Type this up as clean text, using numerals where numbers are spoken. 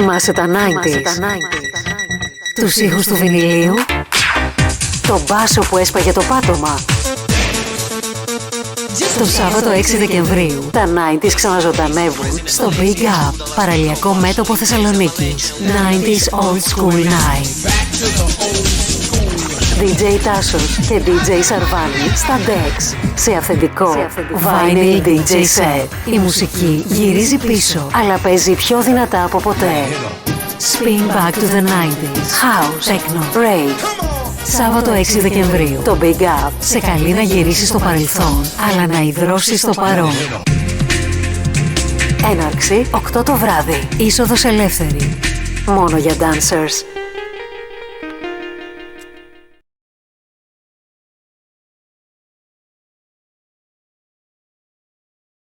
Θυμάσαι τα 90's, τους ήχους του βινιλίου, το μπάσο που έσπαγε το πάτωμα. Το Σάββατο 6 Δεκεμβρίου τα 90's ξαναζωντανεύουν στο Big Up, παραλιακό μέτωπο Θεσσαλονίκης. 90's Old School Night. DJ Τάσος και DJ Σαρβάνη στα Dex σε αυθεντικό Vinyl DJ set. Η μουσική γυρίζει πίσω, αλλά παίζει πιο δυνατά από ποτέ. Spin back to the 90's. House, Techno, Rave. Σάββατο 6 Δεκεμβρίου το Big Up σε καλεί να γυρίσεις στο παρελθόν, αλλά να υδρώσεις στο παρόν. Έναρξη 8 το βράδυ. Είσοδος ελεύθερη. Μόνο για dancers.